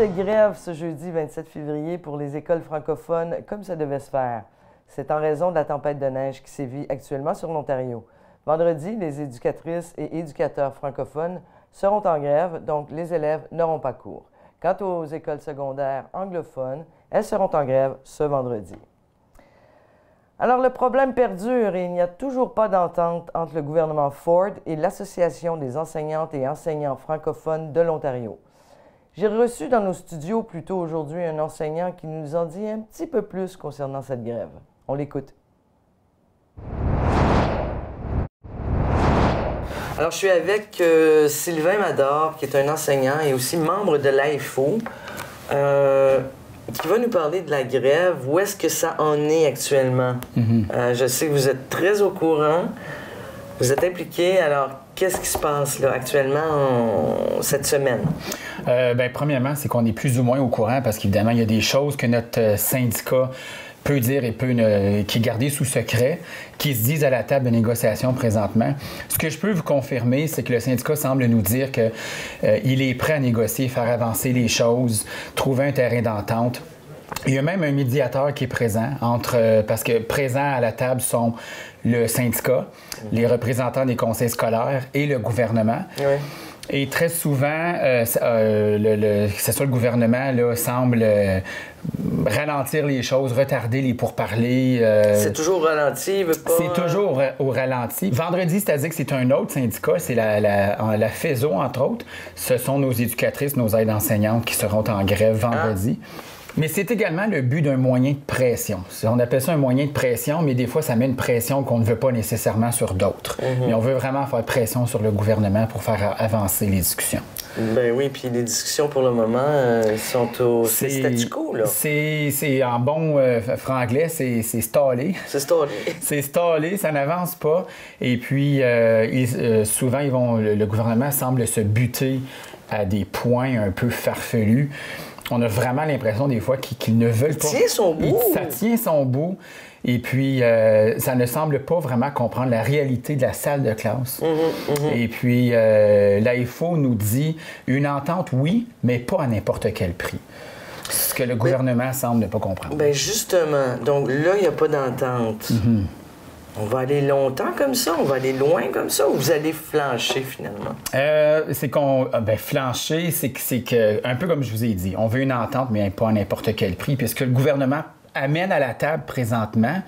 de grève ce jeudi 27 février pour les écoles francophones comme ça devait se faire. C'est en raison de la tempête de neige qui sévit actuellement sur l'Ontario. Vendredi, les éducatrices et éducateurs francophones seront en grève, donc les élèves n'auront pas cours. Quant aux écoles secondaires anglophones, elles seront en grève ce vendredi. Alors, le problème perdure et il n'y a toujours pas d'entente entre le gouvernement Ford et l'Association des enseignantes et enseignants francophones de l'Ontario. J'ai reçu dans nos studios plus tôt aujourd'hui un enseignant qui nous en dit un petit peu plus concernant cette grève. On l'écoute. Alors, je suis avec Sylvain Mador, qui est un enseignant et aussi membre de l'AFO, qui va nous parler de la grève. Où est-ce que ça en est actuellement? Je sais que vous êtes très au courant, vous êtes impliqué. Alors, qu'est-ce qui se passe là, actuellement cette semaine? Premièrement, c'est qu'on est plus ou moins au courant parce qu'évidemment, il y a des choses que notre syndicat peut dire et qui est gardé sous secret, qui se disent à la table de négociation présentement. Ce que je peux vous confirmer, c'est que le syndicat semble nous dire qu'il est prêt à négocier, faire avancer les choses, trouver un terrain d'entente. Il y a même un médiateur qui est présent, parce que présents à la table sont le syndicat, les représentants des conseils scolaires et le gouvernement. Oui. Et très souvent, que ce soit le gouvernement, là, semble ralentir les choses, retarder les pourparlers. C'est toujours au ralenti, il veut pas... C'est toujours au ralenti. Vendredi, c'est-à-dire que c'est un autre syndicat, c'est la FESO, entre autres. Ce sont nos éducatrices, nos aides enseignantes qui seront en grève vendredi. Mais c'est également le but d'un moyen de pression. On appelle ça un moyen de pression, mais des fois, ça met une pression qu'on ne veut pas nécessairement sur d'autres. Mais on veut vraiment faire pression sur le gouvernement pour faire avancer les discussions. Ben oui, puis les discussions, pour le moment, sont au statu quo, là. C'est en bon franglais, c'est stallé. C'est stallé. C'est stallé, ça n'avance pas. Et puis, souvent, le gouvernement semble se buter à des points un peu farfelus. On a vraiment l'impression des fois qu'ils ne veulent pas... Ça tient son bout. Ça tient son bout. Et puis, ça ne semble pas vraiment comprendre la réalité de la salle de classe. Et puis, l'AFO nous dit une entente, oui, mais pas à n'importe quel prix. Ce que le gouvernement semble ne pas comprendre. Bien, justement. Donc là, il n'y a pas d'entente. On va aller longtemps comme ça? On va aller loin comme ça? Ou vous allez flancher, finalement? C'est qu'on... flancher, c'est que, un peu comme je vous ai dit, on veut une entente, mais pas à n'importe quel prix, puisque le gouvernement amène à la table présentement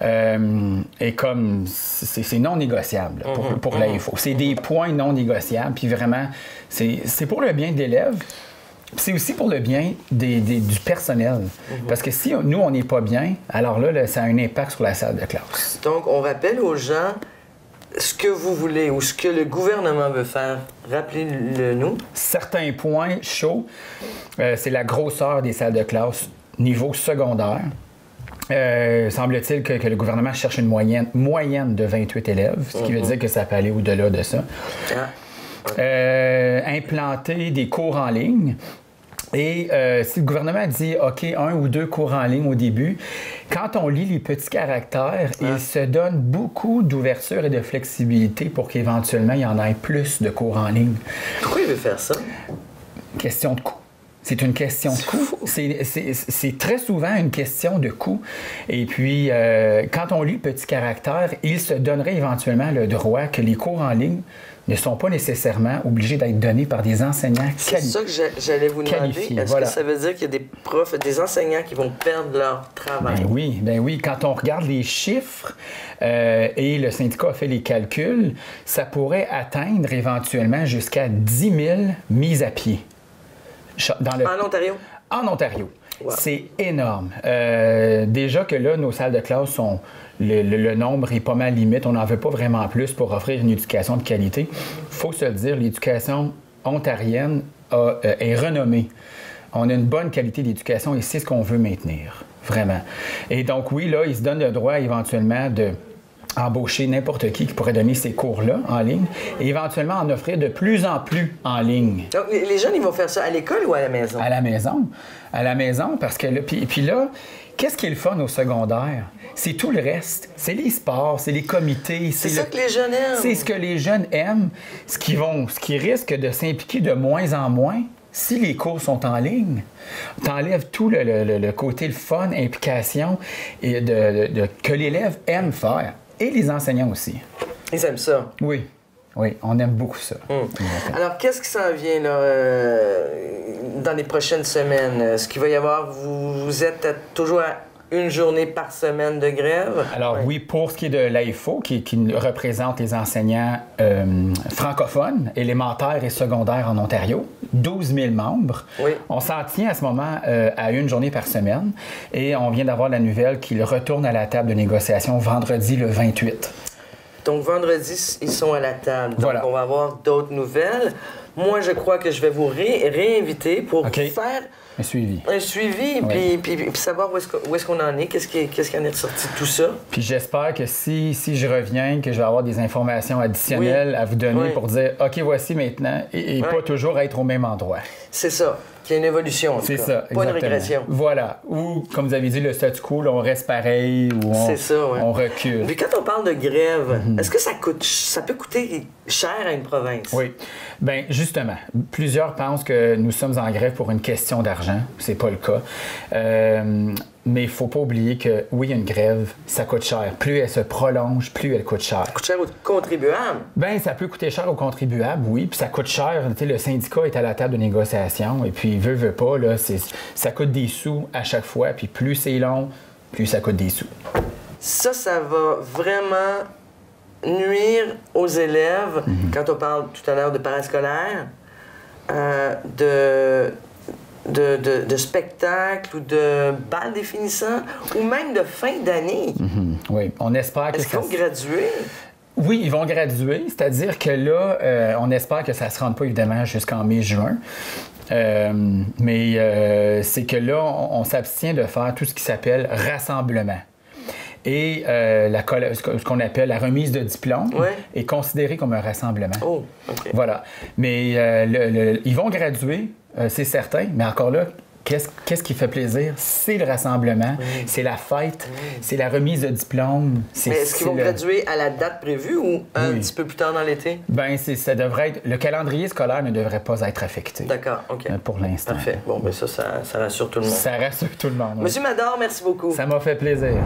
est comme... C'est non négociable pour l'AFO. C'est des points non négociables, puis vraiment, c'est pour le bien de l'élève. C'est aussi pour le bien du personnel. Parce que si nous, on n'est pas bien, alors là, ça a un impact sur la salle de classe. Donc, on rappelle aux gens ce que vous voulez ou ce que le gouvernement veut faire. Rappelez-le-nous. Certains points chauds, c'est la grosseur des salles de classe niveau secondaire. Semble-t-il que le gouvernement cherche une moyenne de 28 élèves, ce qui veut dire que ça peut aller au-delà de ça. Implanter des cours en ligne. Et si le gouvernement dit « OK, 1 ou 2 cours en ligne au début », quand on lit les petits caractères, il se donne beaucoup d'ouverture et de flexibilité pour qu'éventuellement, il y en ait plus de cours en ligne. Pourquoi il veut faire ça? Question de coût. C'est une question de coût. C'est très souvent une question de coût. Et puis, quand on lit le petit caractère, il se donnerait éventuellement le droit que les cours en ligne ne sont pas nécessairement obligés d'être donnés par des enseignants qualifiés. C'est ça que j'allais vous demander. Est-ce que ça veut dire qu'il y a des profs, des enseignants qui vont perdre leur travail? Ben oui. Quand on regarde les chiffres et le syndicat a fait les calculs, ça pourrait atteindre éventuellement jusqu'à 10 000 mises à pied. En Ontario? En Ontario. Wow. C'est énorme. Déjà que là, nos salles de classe sont... Le nombre est pas mal limite. On n'en veut pas vraiment plus pour offrir une éducation de qualité. Il faut se le dire, l'éducation ontarienne est renommée. On a une bonne qualité d'éducation et c'est ce qu'on veut maintenir, vraiment. Et donc, oui, là, ils se donnent le droit éventuellement de embaucher n'importe qui pourrait donner ces cours-là en ligne et éventuellement en offrir de plus en plus en ligne. Donc, les jeunes, ils vont faire ça à l'école ou à la maison? À la maison. À la maison, parce que là... Puis là, qu'est-ce qui est le fun au secondaire? C'est tout le reste. C'est les sports, c'est les comités. C'est ça que les jeunes aiment. C'est ce que les jeunes aiment. Ce qui risque de s'impliquer de moins en moins, Si les cours sont en ligne, t'enlèves tout le côté, le fun, implication et que l'élève aime faire. Et les enseignants aussi. Ils aiment ça. Oui. Oui, on aime beaucoup ça. Alors, qu'est-ce qui s'en vient là, dans les prochaines semaines? Est-ce qu'il va y avoir... Vous êtes toujours à une journée par semaine de grève? Alors oui, pour ce qui est de l'AIFO, qui représente les enseignants francophones, élémentaires et secondaires en Ontario, 12 000 membres. Oui. On s'en tient à ce moment à une journée par semaine et on vient d'avoir la nouvelle qu'ils retournent à la table de négociation vendredi le 28. Donc, vendredi, ils sont à la table. Donc, voilà. On va avoir d'autres nouvelles. Moi, je crois que je vais vous réinviter pour faire un suivi. Un suivi, oui. puis savoir où est-ce qu'on en est, qu'est-ce qui en est ressorti de tout ça. Puis j'espère que si je reviens, que je vais avoir des informations additionnelles à vous donner pour dire « OK, voici maintenant » et pas toujours être au même endroit. C'est ça. Qu'il y a une évolution, en tout cas. C'est ça, pas une régression. Voilà. Ou, comme vous avez dit, le statu quo, là, on reste pareil ou on recule. Puis quand on parle de grève, est-ce que ça peut coûter cher à une province? Oui. Bien, justement, plusieurs pensent que nous sommes en grève pour une question d'argent. C'est pas le cas. Mais il ne faut pas oublier que, oui, une grève, ça coûte cher. Plus elle se prolonge, plus elle coûte cher. Ça coûte cher aux contribuables? Bien, ça peut coûter cher aux contribuables, oui. Puis ça coûte cher. Tu sais, le syndicat est à la table de négociation. Et puis, veut pas, là, ça coûte des sous à chaque fois. Puis plus c'est long, plus ça coûte des sous. Ça va vraiment nuire aux élèves, quand on parle tout à l'heure de parascolaire, de spectacles ou de bals définissants ou même de fin d'année. Oui, on espère que Est-ce qu'ils vont graduer? Oui, ils vont graduer, c'est-à-dire que là, on espère que ça ne se rende pas évidemment jusqu'en mai-juin. Mais c'est que là, on s'abstient de faire tout ce qui s'appelle rassemblement. Et ce qu'on appelle la remise de diplôme est considérée comme un rassemblement. Oh, OK. Voilà. Mais ils vont graduer, c'est certain, mais encore là, qu'est-ce qui fait plaisir? C'est le rassemblement, c'est la fête, c'est la remise de diplôme. Mais est-ce qu'ils vont graduer à la date prévue ou un petit peu plus tard dans l'été? Bien, ça devrait être... Le calendrier scolaire ne devrait pas être affecté. D'accord, OK. Pour l'instant. Parfait. Bon, bien ça rassure tout le monde. Ça rassure tout le monde. Monsieur Mador, merci beaucoup. Ça m'a fait plaisir.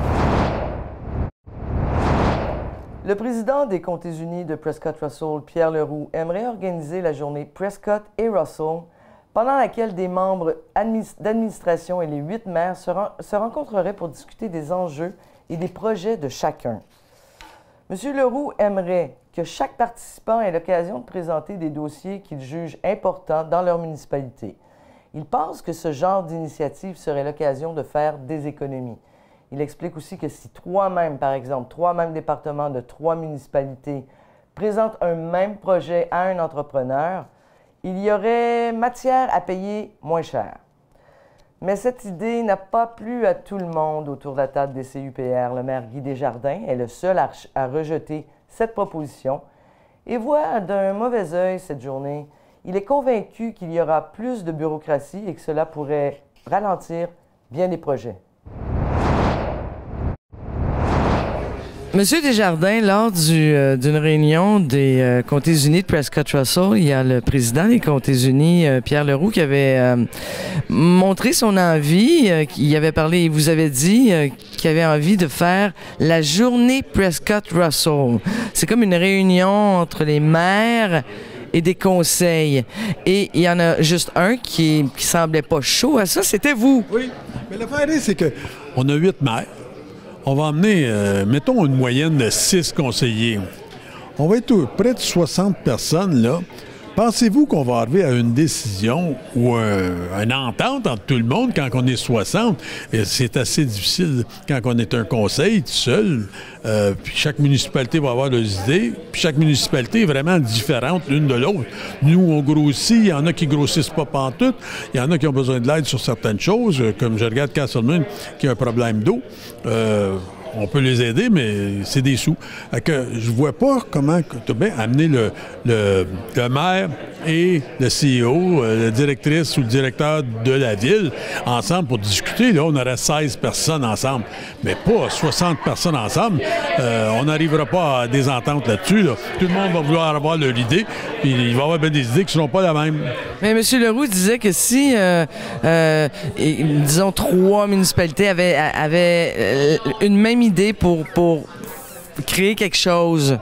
Le président des Comtés unis de Prescott Russell, Pierre Leroux, aimerait organiser la journée Prescott et Russell, pendant laquelle des membres d'administration et les 8 maires se rencontreraient pour discuter des enjeux et des projets de chacun. M. Leroux aimerait que chaque participant ait l'occasion de présenter des dossiers qu'il juge importants dans leur municipalité. Il pense que ce genre d'initiative serait l'occasion de faire des économies. Il explique aussi que si trois mêmes départements de 3 municipalités présentent un même projet à un entrepreneur, il y aurait matière à payer moins cher. Mais cette idée n'a pas plu à tout le monde autour de la table des CUPR. Le maire Guy Desjardins est le seul à rejeter cette proposition et voit d'un mauvais œil cette journée. Il est convaincu qu'il y aura plus de bureaucratie et que cela pourrait ralentir bien des projets. Monsieur Desjardins, lors d'une réunion des Comtés unis de Prescott Russell, il y a le président des Comtés unis, Pierre Leroux, qui avait montré son envie. Il avait parlé, il vous avait dit qu'il avait envie de faire la journée Prescott Russell. C'est comme une réunion entre les maires et des conseils. Et il y en a juste un qui semblait pas chaud à ça, c'était vous. Oui, mais l'affaire est, c'est qu'on a 8 maires. On va emmener, mettons, une moyenne de 6 conseillers. On va être près de 60 personnes, là. Pensez-vous qu'on va arriver à une décision ou une entente entre tout le monde quand on est 60? Et c'est assez difficile quand on est un conseil tout seul. Puis chaque municipalité va avoir leurs idées. Puis chaque municipalité est vraiment différente l'une de l'autre. Nous, on grossit. Il y en a qui grossissent pas pantoute. Il y en a qui ont besoin de l'aide sur certaines choses. Comme je regarde Castleman qui a un problème d'eau. On peut les aider, mais c'est des sous. Que je vois pas comment tu as bien amené le maire et le CEO, la directrice ou le directeur de la ville ensemble pour discuter. Là, on aurait 16 personnes ensemble, mais pas 60 personnes ensemble. On n'arrivera pas à des ententes là-dessus. Là. Tout le monde va vouloir avoir leur idée, puis il va y avoir bien des idées qui ne seront pas la même. Mais M. Leroux disait que si, disons, 3 municipalités avaient une même idée pour créer quelque chose,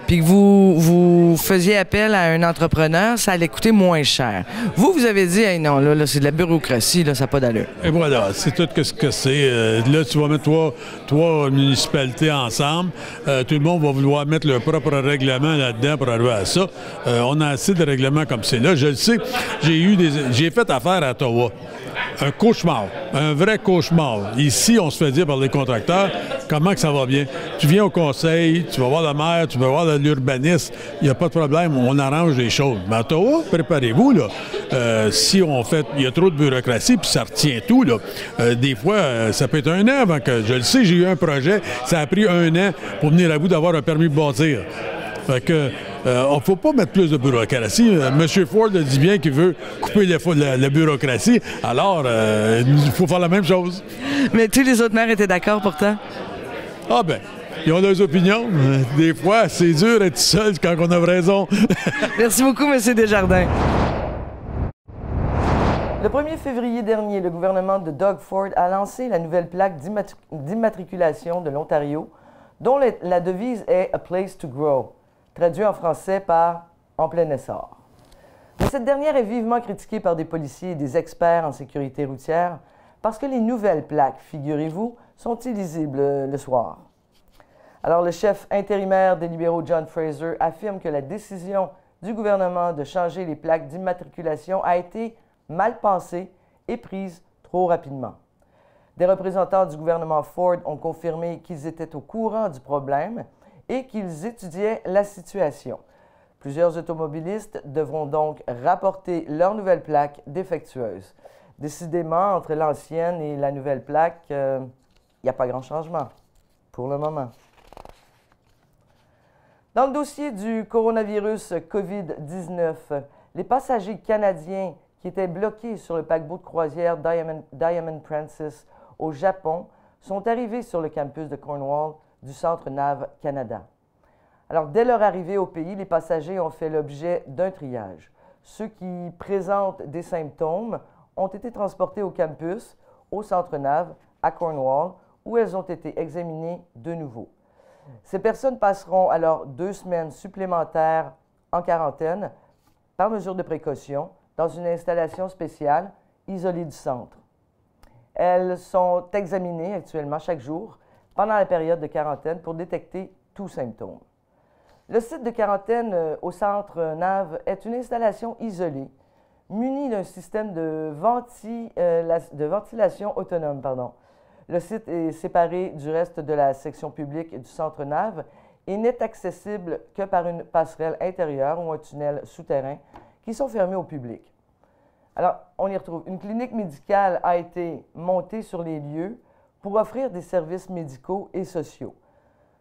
puis que vous faisiez appel à un entrepreneur, ça allait coûter moins cher. Vous avez dit, hey, non, là c'est de la bureaucratie, là, ça n'a pas d'allure. Et voilà, c'est tout ce que c'est. Là, tu vas mettre trois municipalités ensemble. Tout le monde va vouloir mettre leur propre règlement là-dedans pour arriver à ça. On a assez de règlements comme c'est là. Je le sais, j'ai fait affaire à Ottawa. Un cauchemar, un vrai cauchemar. Ici, on se fait dire par les contracteurs comment que ça va bien. Tu viens au conseil, tu vas voir le maire, tu vas voir l'urbaniste, il n'y a pas de problème, on arrange les choses. Mais à Ottawa, préparez-vous, là. Si on fait, il y a trop de bureaucratie, puis ça retient tout, là. Des fois, ça peut être un an avant que, je le sais, j'ai eu un projet, ça a pris un an pour venir à bout d'avoir un permis de bâtir. Fait que, on ne faut pas mettre plus de bureaucratie. M. Ford a dit bien qu'il veut couper la bureaucratie. Alors, il faut faire la même chose. Mais tous les autres maires étaient d'accord pourtant? Ah ben, ils ont leurs opinions. Des fois, c'est dur d'être seul quand on a raison. Merci beaucoup, M. Desjardins. Le 1er février dernier, le gouvernement de Doug Ford a lancé la nouvelle plaque d'immatriculation de l'Ontario, dont la devise est « A place to grow », traduit en français par « En plein essor ». Mais cette dernière est vivement critiquée par des policiers et des experts en sécurité routière parce que les nouvelles plaques, figurez-vous, sont illisibles le soir. Alors, le chef intérimaire des libéraux, John Fraser, affirme que la décision du gouvernement de changer les plaques d'immatriculation a été mal pensée et prise trop rapidement. Des représentants du gouvernement Ford ont confirmé qu'ils étaient au courant du problème et qu'ils étudiaient la situation. Plusieurs automobilistes devront donc rapporter leur nouvelle plaque défectueuse. Décidément, entre l'ancienne et la nouvelle plaque, il n'y a pas grand changement, pour le moment. Dans le dossier du coronavirus COVID-19, les passagers canadiens qui étaient bloqués sur le paquebot de croisière Diamond Princess au Japon sont arrivés sur le campus de Cornwall du Centre NAV Canada. Alors, dès leur arrivée au pays, les passagers ont fait l'objet d'un triage. Ceux qui présentent des symptômes ont été transportés au campus, au Centre NAV, à Cornwall, où elles ont été examinées de nouveau. Ces personnes passeront alors 2 semaines supplémentaires en quarantaine, par mesure de précaution, dans une installation spéciale isolée du centre. Elles sont examinées actuellement chaque jour pendant la période de quarantaine pour détecter tout symptôme. Le site de quarantaine au centre NAV est une installation isolée, munie d'un système de ventilation autonome. Le site est séparé du reste de la section publique du centre NAV et n'est accessible que par une passerelle intérieure ou un tunnel souterrain qui sont fermés au public. Alors, on y retrouve. Une clinique médicale a été montée sur les lieux pour offrir des services médicaux et sociaux.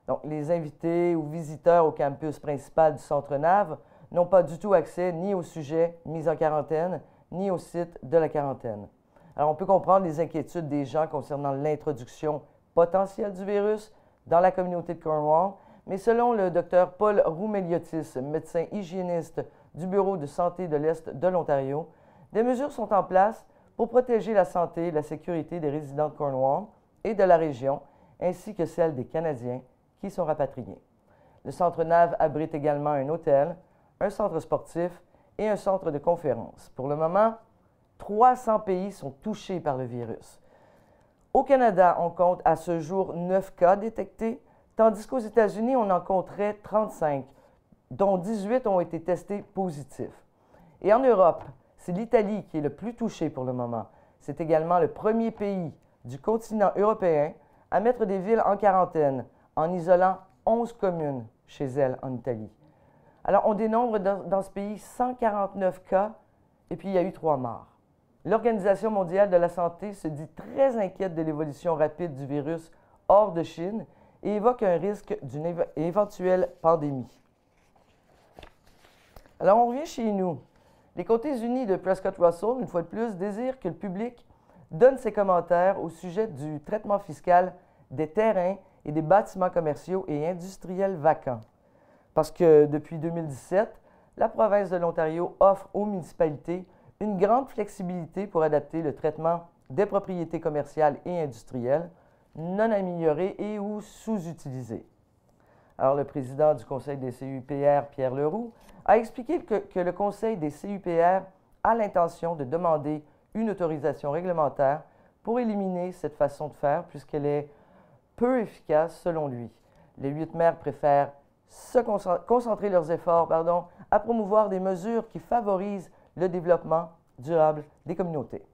Donc, les invités ou visiteurs au campus principal du Centre NAV n'ont pas du tout accès ni au sujet mis en quarantaine, ni au site de la quarantaine. Alors, on peut comprendre les inquiétudes des gens concernant l'introduction potentielle du virus dans la communauté de Cornwall, mais selon le Dr Paul Roumeliotis, médecin hygiéniste du Bureau de santé de l'Est de l'Ontario, des mesures sont en place pour protéger la santé et la sécurité des résidents de Cornwall et de la région, ainsi que celle des Canadiens qui sont rapatriés. Le Centre NAV abrite également un hôtel, un centre sportif et un centre de conférences. Pour le moment, 300 pays sont touchés par le virus. Au Canada, on compte à ce jour 9 cas détectés, tandis qu'aux États-Unis, on en compterait 35, dont 18 ont été testés positifs. Et en Europe, c'est l'Italie qui est le plus touchée pour le moment. C'est également le premier pays du continent européen à mettre des villes en quarantaine, en isolant 11 communes chez elles en Italie. Alors, on dénombre dans ce pays 149 cas, et puis il y a eu 3 morts. L'Organisation mondiale de la santé se dit très inquiète de l'évolution rapide du virus hors de Chine et évoque un risque d'une éventuelle pandémie. Alors, on revient chez nous. Les Côtés unis de Prescott Russell, une fois de plus, désirent que le public donne ses commentaires au sujet du traitement fiscal des terrains et des bâtiments commerciaux et industriels vacants. Parce que depuis 2017, la province de l'Ontario offre aux municipalités une grande flexibilité pour adapter le traitement des propriétés commerciales et industrielles non améliorées et ou sous-utilisées. Alors, le président du Conseil des CUPR, Pierre Leroux, a expliqué que le Conseil des CUPR a l'intention de demander une autorisation réglementaire pour éliminer cette façon de faire puisqu'elle est peu efficace selon lui. Les 8 maires préfèrent concentrer leurs efforts à promouvoir des mesures qui favorisent le développement durable des communautés.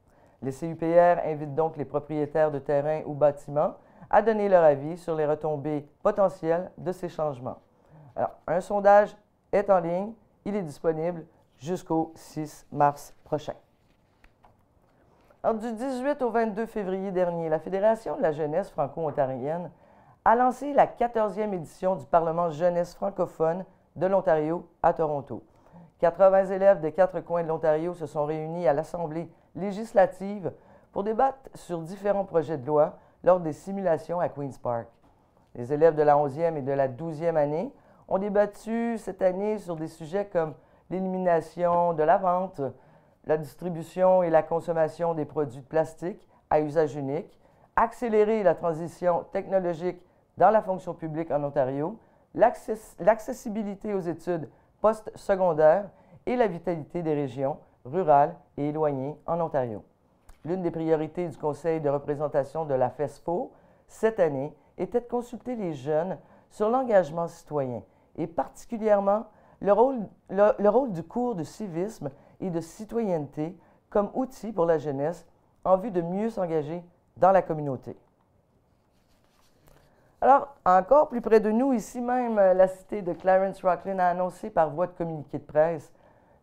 Les CUPR invitent donc les propriétaires de terrains ou bâtiments à donner leur avis sur les retombées potentielles de ces changements. Alors, un sondage est en ligne, il est disponible jusqu'au 6 mars prochain. Alors, du 18 au 22 février dernier, la Fédération de la jeunesse franco-ontarienne a lancé la 14e édition du Parlement jeunesse francophone de l'Ontario à Toronto. 80 élèves des 4 coins de l'Ontario se sont réunis à l'Assemblée législative pour débattre sur différents projets de loi lors des simulations à Queen's Park. Les élèves de la 11e et de la 12e année ont débattu cette année sur des sujets comme l'élimination de la vente, la distribution et la consommation des produits de plastique à usage unique, accélérer la transition technologique dans la fonction publique en Ontario, l'accessibilité aux études postsecondaires et la vitalité des régions rurales et éloignées en Ontario. L'une des priorités du Conseil de représentation de la FESFO cette année était de consulter les jeunes sur l'engagement citoyen et particulièrement le rôle du cours de civisme et de citoyenneté comme outil pour la jeunesse en vue de mieux s'engager dans la communauté. Alors, encore plus près de nous, ici même, la cité de Clarence Rocklin a annoncé par voie de communiqué de presse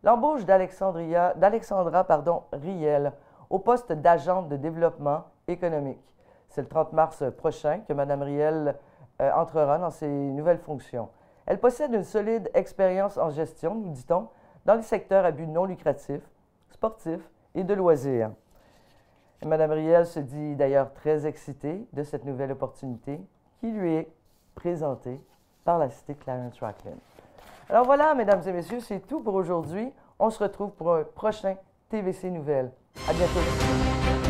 l'embauche d'Alexandra Riel au poste d'agente de développement économique. C'est le 30 mars prochain que Mme Riel entrera dans ses nouvelles fonctions. Elle possède une solide expérience en gestion, nous dit-on, dans les secteurs à but non lucratif, sportif et de loisirs. Et Mme Riel se dit d'ailleurs très excitée de cette nouvelle opportunité qui lui est présentée par la cité Clarence Rocklin. Alors voilà, mesdames et messieurs, c'est tout pour aujourd'hui. On se retrouve pour un prochain TVC Nouvelles. À bientôt.